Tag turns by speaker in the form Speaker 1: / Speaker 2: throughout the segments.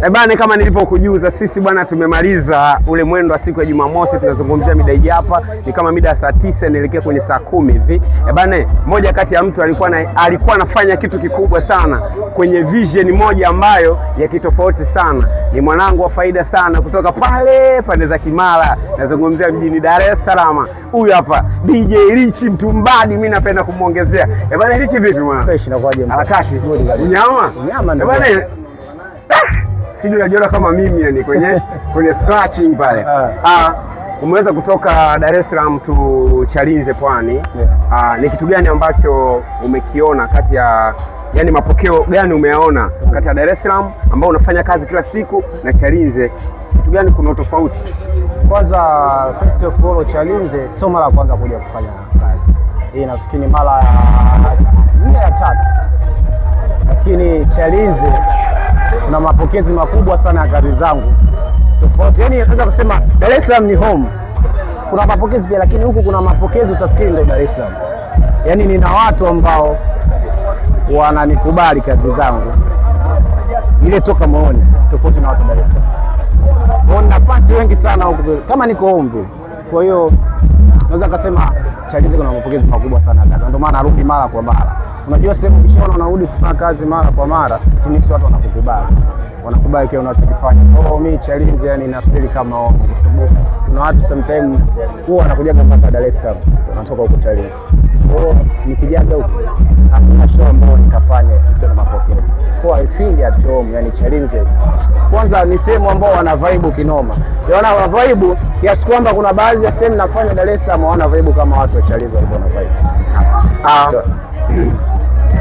Speaker 1: Bana, kama nilivyokujuza sisi bwana tumemaliza ule mwendo wa siku ya Jumamosi. Tunazungumzia mida hii hapa ni kama mida saa 9 naelekea kwenye saa 10 hivi. Bana, moja kati ya mtu alikuwa anafanya kitu kikubwa sana kwenye vision moja ambayo ya kitofauti sana. Ni mwanangu wa faida sana kutoka pande za Kimara. Nazungumzia mjini Dar es Salaam. Huyu hapa DJ Rich Mtumbadi, mimi napenda kumuongezea. Bana, Rich vipi mwana?
Speaker 2: Fresh na kwaje mzee?
Speaker 1: Harakati. Nyama ndio. Bana, sijui unajiona kama mimi yani kwenye scratching pale. Umeweza kutoka Dar es Salaam tu Chalinze Pwani. Ni kitu gani ambacho umekiona kati ya yani mapokeo gani umeyaona kati ya Dar es Salaam ambao unafanya kazi kila siku na Chalinze? Kitu gani kuna tofauti?
Speaker 2: Kwanza first of all, Chalinze sio mara ya kwanza kuja kufanya kazi. Hii nafikiri ni mara ya 3. Lakini Chalinze kuna mapokezi makubwa sana ya kazi zangu. Tofauti, yani naweza kusema Dar es Salaam ni home. Kuna mapokezi pia, lakini huku kuna mapokezi utafikiri ndio Dar es Salaam. Yani nina watu ambao wananikubali kazi zangu ile toka moyoni, tofauti na watu Dar es Salaam. Kuna nafasi wengi sana huku kama niko home vile. Kwa hiyo naweza kusema Chalinze kuna mapokezi makubwa sana kazi. Ndio maana narudi mara kwa mara. Unajua sehemu ukishaona unarudi kufanya kazi mara kwa mara, jinsi watu wanakubali kile unachokifanya. Kwa hiyo mimi Chalinze yani nafikiri kama wao, kwa sababu kuna watu sometimes huwa wanakuja mpaka Dar es Salaam, wanatoka huko Chalinze. Kwa hiyo nikijaga huko hakuna show ambayo nikafanya sio na mapokeo. Kwa I feel at home, yani Chalinze kwanza ni sehemu ambao wana vibe kinoma. Yaona wana vibe kiasi kwamba kuna baadhi ya sehemu nafanya Dar es Salaam wana vibe kama watu wa Chalinze walikuwa na vibe.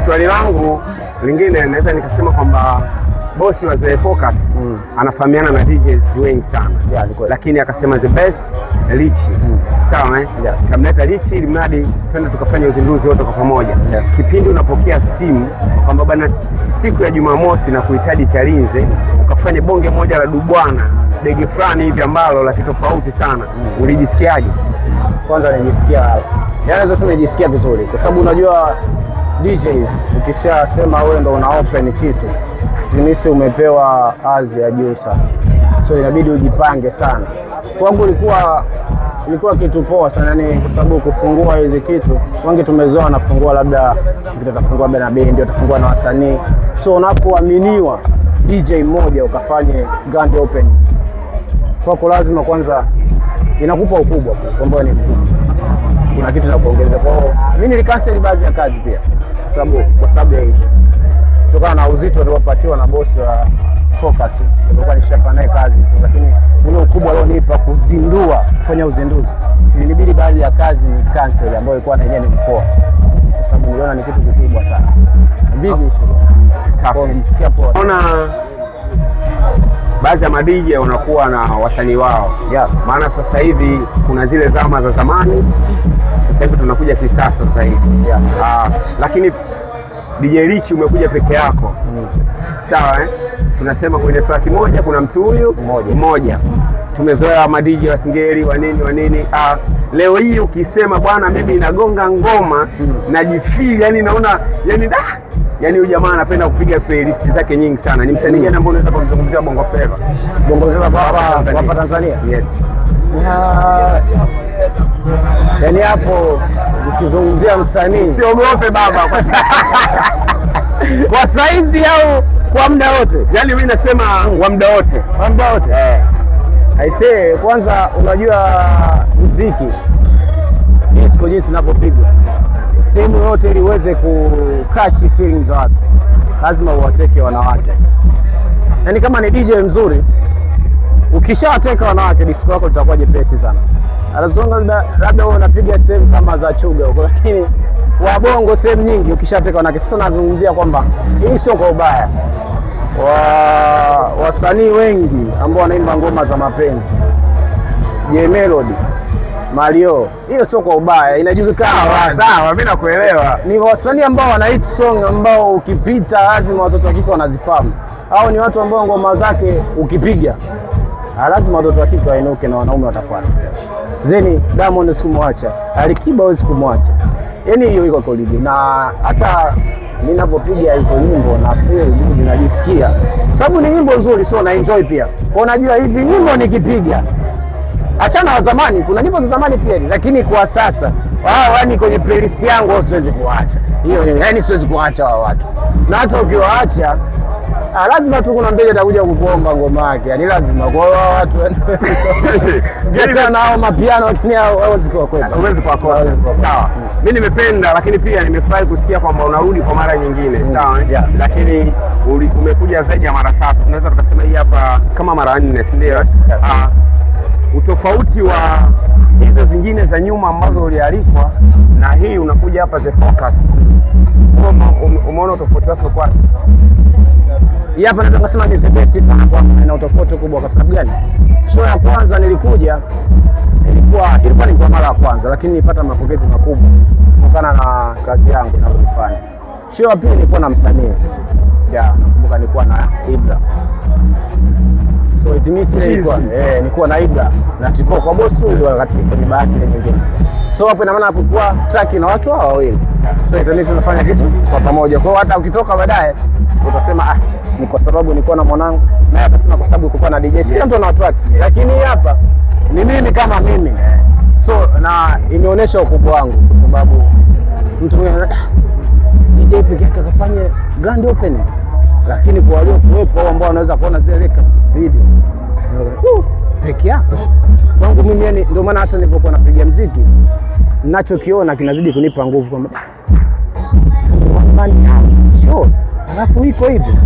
Speaker 1: Swali langu lingine naweza nikasema kwamba bosi wa The Focus anafahamiana na DJs wengi sana. Lakini akasema the best Rich. Sawa Kamleta Rich ili mradi twende tukafanya uzinduzi wote kwa pamoja. Kipindi unapokea simu kwamba bana siku ya Jumamosi na kuhitaji Chalinze ukafanya bonge moja la dubwana dege fulani hivi ambalo la kitofauti sana, ulijisikiaje?
Speaker 2: Kwanza nilijisikia, naweza sema nijisikia vizuri kwa sababu unajua DJs ukishasema wewe ndo una open kitu, jinsi umepewa azi ya juu sana. So inabidi ujipange sana. Kwangu ilikuwa kitu poa sana yani, kwa sababu kufungua hizi kitu wengi tumezoea nafungua labda utafungua na bendi, utafungua na wasanii. So unapoaminiwa DJ mmoja ukafanye grand open, kwako lazima kwanza inakupa ukubwa kwamba ni mkubwa. Kuna kitu na kuongeza. Kwa hiyo mimi nilikansel baadhi ya kazi pia kwa sababu ya hicho. Kutokana na uzito niliopatiwa na bosi wa Focus, nilikuwa nishafanya naye kazi, lakini ule ukubwa alionipa kufanya uzinduzi, ilibidi baadhi ya kazi ni cancel ambayo ilikuwa na yenyewe ni mkoa, kwa sababu niliona ni kitu kikubwa sana. Big issue. Safi. Nisikia poa.
Speaker 1: Ona baadhi ya madj wanakuwa na wasanii wao. Maana sasa hivi kuna zile zama za zamani, sasa hivi tunakuja kisasa zaidi. Lakini DJ Rich umekuja peke yako. Sawa tunasema kwenye track moja kuna mtu huyu mmoja. Tumezoea madj wa singeli wa nini. Leo hii ukisema bwana mimi nagonga ngoma najifeel yani naona yani huyu jamaa anapenda kupiga playlist zake nyingi sana. Ni msanii gani ambaye unaweza kumzungumzia Bongo Flava?
Speaker 2: Bongo Flava hapa Tanzania?
Speaker 1: Yes.
Speaker 2: Yani hapo ukizungumzia msanii
Speaker 1: usiogope baba
Speaker 2: kwa saizi au kwa muda wote?
Speaker 1: Yani mimi nasema kwa muda wote.
Speaker 2: Kwa muda wote. I say kwanza unajua muziki disco jinsi inapopigwa sehemu yote ili uweze kukatch feelings za watu lazima uwateke wanawake. Yani kama ni DJ mzuri ukishawateka wanawake disco yako litakuwa jepesi sana. Anazonga labda wewe unapiga sehemu kama za Chuga huko, lakini wa Bongo sehemu nyingi ukishateka wanawake. Sasa nazungumzia kwamba hii sio kwa ubaya. Wasanii wengi ambao wanaimba ngoma za mapenzi, J Melody, Mario, hiyo sio kwa ubaya, inajulikana.
Speaker 1: Sawa, mimi nakuelewa.
Speaker 2: Ni wasanii ambao wana hit song ambao ukipita lazima watoto wa kike wanazifahamu. Hao ni watu ambao ngoma zake ukipiga lazima watoto wa kike wainuke na wanaume watafuata. Zeni Diamond sikumwacha, Alikiba wewe sikumwacha. Yaani hiyo iko kolidi, na hata ninapopiga hizo nyimbo na feel najisikia, sababu ni nyimbo nzuri, so na enjoy pia. Kwa unajua hizi nyimbo nikipiga, achana na zamani, kuna nyimbo za zamani pia, lakini kwa sasa yaani kwenye playlist yangu siwezi kuacha hiyo, yaani siwezi kuacha wa watu, na hata ukiwaacha lazima tu kuna mbele atakuja kukuomba ngoma yake, yani lazima. Kwa hiyo watu gecha nao mapiano, lakini hawezi kuwakwepa,
Speaker 1: hawezi kuwakosa. Sawa, mimi nimependa, lakini pia nimefurahi kusikia kwamba unarudi kwa mara nyingine. Sawa, lakini umekuja zaidi ya mara 3, tunaweza tukasema hii hapa kama mara 4, si ndio? Utofauti wa hizo zingine za nyuma ambazo ulialikwa na hii unakuja hapa The Focus, umeona tofauti wake kwa
Speaker 2: hii hapa? Nataka kusema ni the best sana kwa ina utofauti kubwa. Kwa sababu gani? Show ya kwanza nilikuja ilikuwa ni kwa mara ya kwanza, lakini nilipata mapokezi makubwa kutokana na kazi yangu ninayofanya. Show ya pili nilikuwa na msanii, nakumbuka nilikuwa na Ibra. So it means nilikuwa na Ibra na tuko kwa boss huyu wakati kwenye bahati nyingine. So hapo ina maana kulikuwa track na watu hao wawili. So it means tunafanya kitu kwa pamoja. Kwa hiyo hata ukitoka baadaye utasema ni kwa sababu nilikuwa na mwanangu, na atasema kwa sababu kulikuwa na DJ. Kila mtu ana watu wake. Lakini hapa ni mimi kama mimi. So na inaonyesha ukubwa wangu kwa sababu mtu mwingine DJ pekee yake akafanya grand opening. Lakini kwa walio kuwepo ambao wanaweza kuona zile record video peke yako, kwangu mimi yani, ndio maana hata nilipokuwa napiga muziki ninachokiona kinazidi kunipa nguvu kwamba show alafu iko hivi.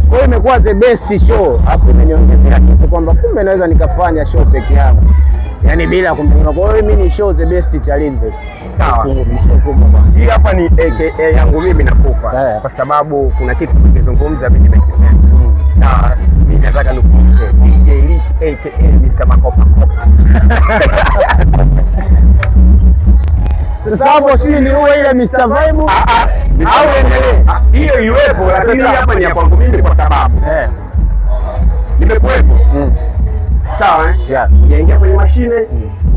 Speaker 2: Kwa hiyo imekuwa the best show, alafu imeniongezea kitu kwamba kumbe naweza nikafanya show peke yangu, yani bila kumpinga. Kwa hiyo mimi ni show the best Chalinze.
Speaker 1: Sawa, hii hapa ni AKA yangu mimi nakupa kwa sababu kuna kitu tukizungumza mimi nimekipenda. Sawa, mimi nataka nikuite DJ Rich AKA Mr. Makopa Kopa.
Speaker 2: Sasa hapo si ni uwe ile Mr. Vibe
Speaker 1: au endelee hiyo iwepo, lakini hapa ni ya kwangu mimi kwa sababu nimekuwepo. Sawa, unaingia kwenye mashine,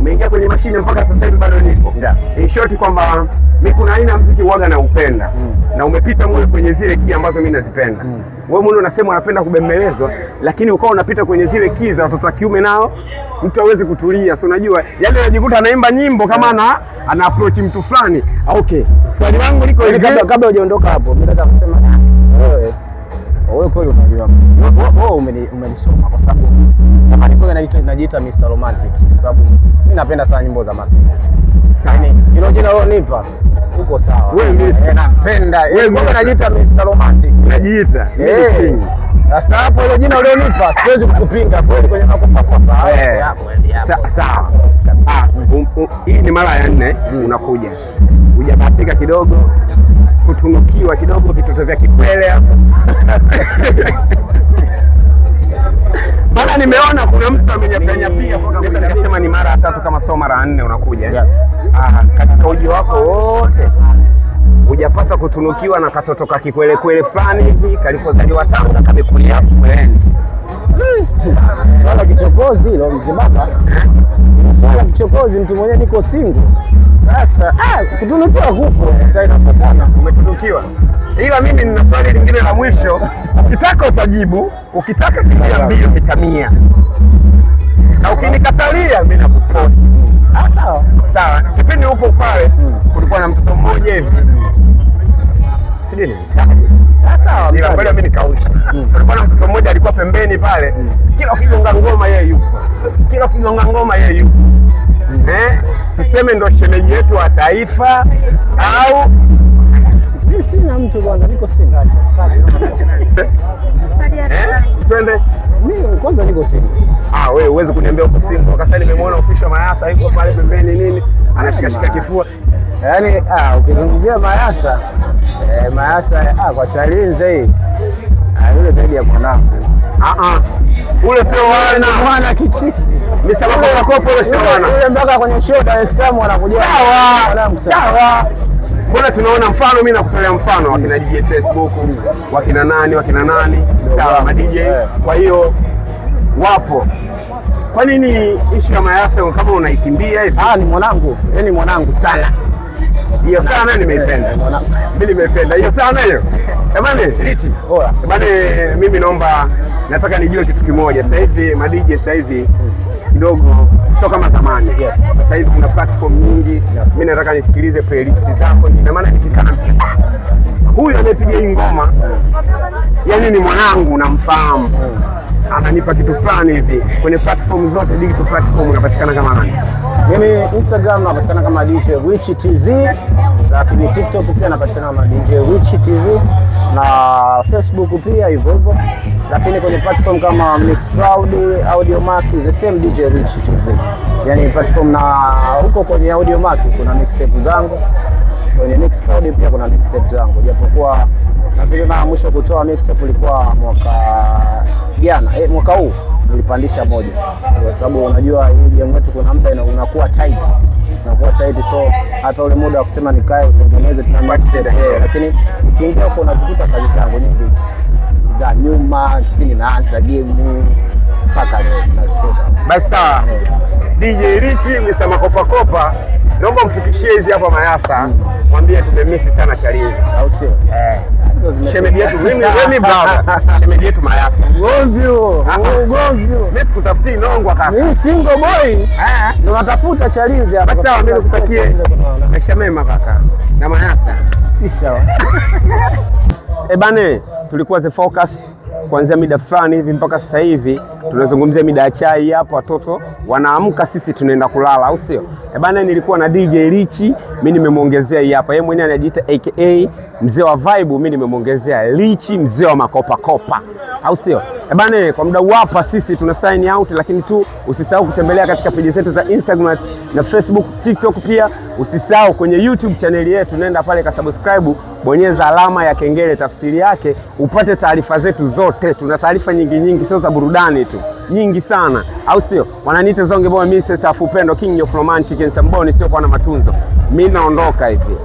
Speaker 1: umeingia kwenye mashine mpaka sasa hivi bado nipo. In short kwamba mimi kuna aina ya muziki huaga na upenda na umepita mwe kwenye zile key ambazo mimi nazipenda. Wewe mwenyewe unasema unapenda kubembelezwa, lakini ukao unapita kwenye zile key za watoto wa kiume, nao mtu hawezi kutulia. So unajua yale anajikuta anaimba nyimbo kama ana approach mtu fulani. Okay, swali langu liko hivi,
Speaker 2: kabla hujaondoka hapo, mimi nataka kusema wewe kweli unajua wewe umenisoma kwa sababu kama niko najiita Mr. Romantic kwa sababu mimi napenda sana nyimbo za mapenzi. Sasa hilo jina ulionipa uko sawa.
Speaker 1: Wewe
Speaker 2: napenda wewe najiita Mr. Romantic.
Speaker 1: Najiita king.
Speaker 2: Sasa hapo hilo jina ulionipa siwezi kukupinga kweli kwenye makopa kopa yako.
Speaker 1: Sawa. Hii ni mara ya 4 unakuja. Hujabahatika kidogo kutunukiwa kidogo vitoto vya kikwele hapo. Bana, nimeona kuna mtu amenyapenya pia nikasema ni mara ya 3 kama sio mara ya 4 unakuja. Katika uji wako wote hujapata kutunukiwa na katoto ka kikwele kwele fulani hivi kalipozaliwa Tanga kamekulia hapo kweleni.
Speaker 2: Swala kichokozi hilo mzibaba. Swala kichokozi, mtu mwenyewe niko single. Sasa kutunukiwa kupo sasa inafuatana.
Speaker 1: Umetunukiwa. Ila mimi nina swali lingine la mwisho. Ukitaka utajibu, ukitaka kimbia mbio mita 100. Na ukinikatalia mimi nakupost.
Speaker 2: Sawa.
Speaker 1: Sawa. Kipindi huko pale kulikuwa na mtoto mmoja hivi. Sije nimtaje.
Speaker 2: Sawa.
Speaker 1: Ila kweli mimi nikausha. Kulikuwa na mtoto mmoja alikuwa pembeni pale. Kila ukigonga ngoma yeye yupo. Kila ukigonga ngoma yeye yupo. Tuseme ndo shemeji yetu wa taifa au
Speaker 2: mimi sina mtu bwana, niko single.
Speaker 1: Twende.
Speaker 2: Mimi kwanza niko single.
Speaker 1: Wewe uweze kuniambia uko single. Wakati nimemwona official Mayasa yuko pale pembeni nini? Anashika kifua.
Speaker 2: Yaani ukizungumzia Mayasa, Mayasa kwa Chalinze hii. Yule zaidi ya mwanangu.
Speaker 1: Ule sio
Speaker 2: mwana kichizi.
Speaker 1: Mr. Makopa ule sio wana.
Speaker 2: Yule mpaka kwenye show Dar es Salaam wanakuja.
Speaker 1: Sawa. Mbona tunaona mfano, mimi nakutolea mfano wakina DJ Facebook, wakina nani. Sawa, ma DJ. Kwa hiyo wapo. Kwa nini issue ya Mayasa kama unaikimbia hivi?
Speaker 2: Ni mwanangu, yani mwanangu sana.
Speaker 1: Hiyo sana nimeipenda. Mimi nimeipenda. Hiyo sana hiyo. Jamani, Richi.
Speaker 2: Oya.
Speaker 1: Jamani, mimi nataka nijue kitu kimoja. Sasa hivi madj sasa hivi kidogo sio kama zamani.
Speaker 2: Yes.
Speaker 1: Sasa hivi kuna platform nyingi. Mimi nataka nisikilize playlist zako. Na maana nikikaa nasikia huyu anayepiga hii ngoma yani ni mwanangu, namfahamu. Ananipa kitu fulani hivi. Kwenye platform zote, digital platform unapatikana kama nani?
Speaker 2: Mimi Instagram napatikana kama DJ Rich TZ, lakini TikTok pia napatikana kama DJ Rich TZ na Facebook pia hivyo hivyo, lakini kwenye platform kama Mixcloud, Audiomack the same DJ Rich TZ. Yani platform na huko kwenye Audiomack kuna mixtape zangu, kwenye Mixcloud pia kuna mixtape zangu, japokuwa nafikiri na mwisho kutoa mixtape ulikuwa mwaka jana, mwaka huu nilipandisha moja, kwa sababu unajua hii game yetu kuna muda unakuwa tight, so hata ule muda wa kusema nikae utengeneze tena mixtape, lakini ukiingia huko unazikuta kazi zangu nyingi za nyuma, kipindi naanza game mpaka leo nazikuta.
Speaker 1: Basi sawa. DJ Rich, Mr. Makopakopa, naomba mfikishie hizi hapa Mayasa, mwambie tumemisi sana Chalinze.
Speaker 2: Au sio?
Speaker 1: Shemeji yetu mimi brother. Shemeji yetu Mayasa.
Speaker 2: Ugomvi.
Speaker 1: Mimi sikutafuti nongwa kaka.
Speaker 2: Mimi single boy. Ndio natafuta Chalinze hapa.
Speaker 1: Basi sawa, mimi nikutakie maisha mema kaka. Na Mayasa.
Speaker 2: Tisha.
Speaker 1: Bane, tulikuwa The Focus kuanzia mida fulani hivi mpaka sasa hivi tunazungumzia mida ya chai hapo, watoto wanaamka, sisi tunaenda kulala, au sio? Bana, nilikuwa na DJ Rich, mimi nimemuongezea hii hapa. Yeye mwenyewe anajiita aka mzee wa vibe, mimi nimemuongezea Rich mzee wa makopa, au sio? Bana, kwa muda hapa sisi tuna sign out, lakini tu usisahau kutembelea katika page zetu za Instagram na Facebook, TikTok pia. Usisahau kwenye YouTube channel yetu, nenda pale ka subscribe, bonyeza alama ya kengele, tafsiri yake upate taarifa zetu zote. Tuna taarifa nyingi, sio za burudani tu, nyingi sana, au sio? Wananiita Zonge Boy, Mr. Upendo, King of Romantic and Samboni, sio kwa na matunzo. Mimi naondoka hivi.